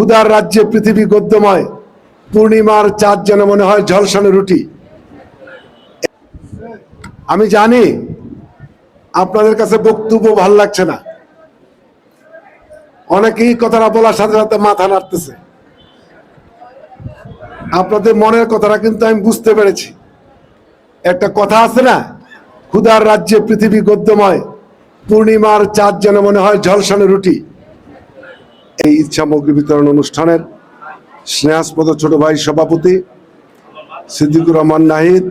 ক্ষুধার রাজ্যে পৃথিবী গদ্যময়, পূর্ণিমার চাঁদ যেন মনে হয় ঝলসানো রুটি। আমি জানি আপনাদের কাছে বক্তব্য ভাল লাগছে না, অনেকেই কথাটা বলার সাথে সাথে মাথা নাড়তেছে। আপনাদের মনের কথাটা কিন্তু আমি বুঝতে পেরেছি। একটা কথা আছে না, ক্ষুধার রাজ্যে পৃথিবী গদ্যময়, পূর্ণিমার চাঁদ যেন মনে হয় ঝলসানো রুটি। এই ঈদ সামগ্রী বিতরণ অনুষ্ঠানের স্নেহাস্পদ ছোট ভাই সভাপতি সিদ্দিকুর রহমান নাহিদ,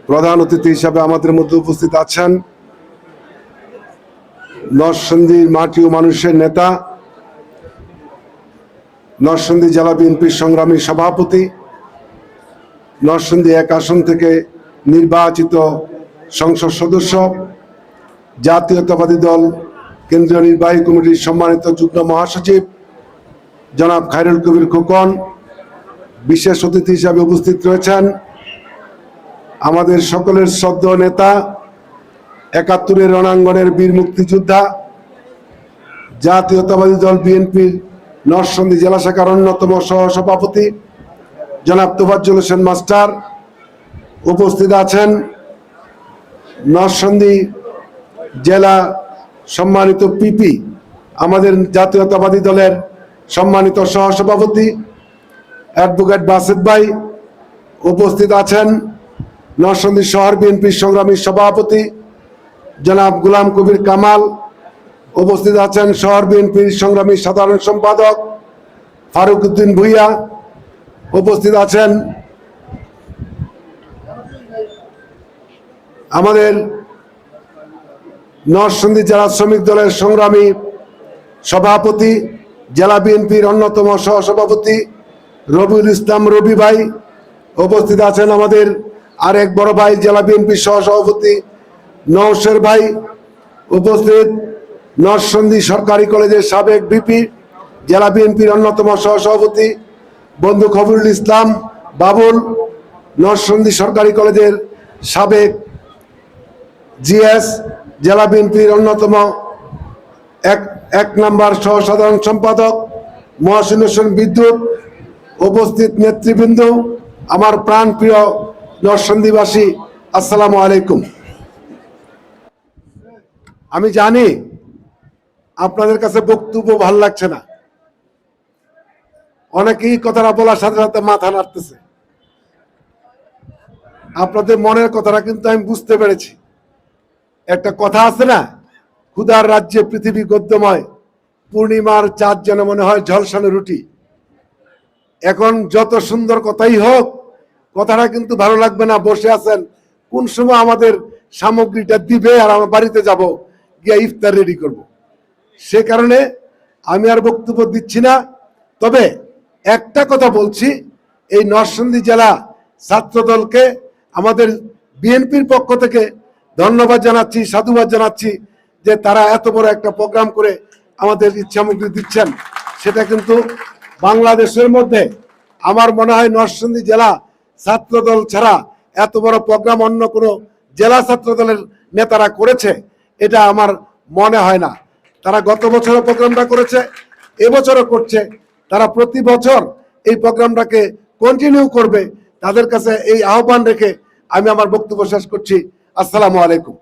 প্রধান অতিথি হিসাবে আমাদের মধ্যে উপস্থিত আছেন নরসিংদীর মাটি ও মানুষের নেতা, নরসিংদী জেলা বিএনপির সংগ্রামী সভাপতি, নরসিংদী 1 আসন থেকে নির্বাচিত সংসদ সদস্য, জাতীয়তাবাদী দল কেন্দ্রীয় নির্বাহী কমিটির সম্মানিত যুগ্ম মহাসচিব জনাব খায়রুল কবির খোকন। বিশেষ অতিথি হিসাবে উপস্থিত রয়েছেন আমাদের সকলের শ্রদ্ধেয় নেতা, ৭১-এর রণাঙ্গনের বীর মুক্তিযোদ্ধা, জাতীয়তাবাদী দল বিএনপির নরসিংদী জেলা শাখার অন্যতম সহসভাপতি জনাব তোফাজ্জল হোসেন মাস্টার। উপস্থিত আছেন নরসিংদী জেলা সম্মানিত পিপি, আমাদের জাতীয়তাবাদী দলের সম্মানিত সহসভাপতি অ্যাডভোকেট বাসেদ ভাই। উপস্থিত আছেন নরসিংদী শহর বিএনপির সংগ্রামী সভাপতি জনাব গোলাম কবির কামাল। উপস্থিত আছেন শহর বিএনপির সংগ্রামী সাধারণ সম্পাদক ফারুক উদ্দিন ভুইয়া। উপস্থিত আছেন আমাদের নরসিংদী জেলা শ্রমিক দলের সংগ্রামী সভাপতি, জেলা বিএনপির অন্যতম সহসভাপতি রবিউল ইসলাম রবি ভাই। উপস্থিত আছেন আমাদের আরেক বড় ভাই, জেলা বিএনপির সহসভাপতি নওশের ভাই। উপস্থিত নরসিংদী সরকারি কলেজের সাবেক ভিপি, জেলা বিএনপির অন্যতম সহসভাপতি বন্ধু খবরুল ইসলাম বাবুল, নরসিংদী সরকারি কলেজের সাবেক জিএস, জেলা বিএনপির অন্যতম এক নম্বর সহসাধারণ সম্পাদক মহসিন হোসেন বিদ্যুৎ। উপস্থিত নেতৃবৃন্দ, আমার প্রাণ প্রিয় নরসিংদীবাসী, আসসালামু আলাইকুম। আমি জানি আপনাদের কাছে বক্তব্য ভাল লাগছে না, অনেকেই কথাটা বলার সাথে সাথে মাথা নাড়তেছে। আপনাদের মনের কথাটা কিন্তু আমি বুঝতে পেরেছি। একটা কথা আছে না, ক্ষুধার রাজ্যে পৃথিবী গদ্যময়, পূর্ণিমার চাঁদ যেন মনে হয় ঝলসানো রুটি। এখন যত সুন্দর কথাই হোক, কথাটা কিন্তু ভালো লাগবে না। বসে আছেন, কোন সময় আমাদের সামগ্রীটা দিবে আর আমরা বাড়িতে যাব গিয়ে ইফতার রেডি করব। সে কারণে আমি আর বক্তব্য দিচ্ছি না। তবে একটা কথা বলছি, এই নরসিংদী জেলা ছাত্র দলকে আমাদের বিএনপির পক্ষ থেকে ধন্যবাদ জানাচ্ছি, সাধুবাদ জানাচ্ছি যে তারা এত বড় একটা প্রোগ্রাম করে আমাদের সামগ্রী দিচ্ছেন। সেটা কিন্তু বাংলাদেশের মধ্যে আমার মনে হয় নরসিংদী জেলা ছাত্র দল ছাড়া এত বড় প্রোগ্রাম অন্য কোনো জেলা ছাত্র দলের নেতারা করেছে এটা আমার মনে হয় না। তারা গত বছরও প্রোগ্রামটা করেছে, এবছরও করছে। তারা প্রতি বছর এই প্রোগ্রামটাকে কন্টিনিউ করবে। তাদের কাছে এই আহ্বান রেখে আমি আমার বক্তব্য শেষ করছি। আসসালামু আলাইকুম।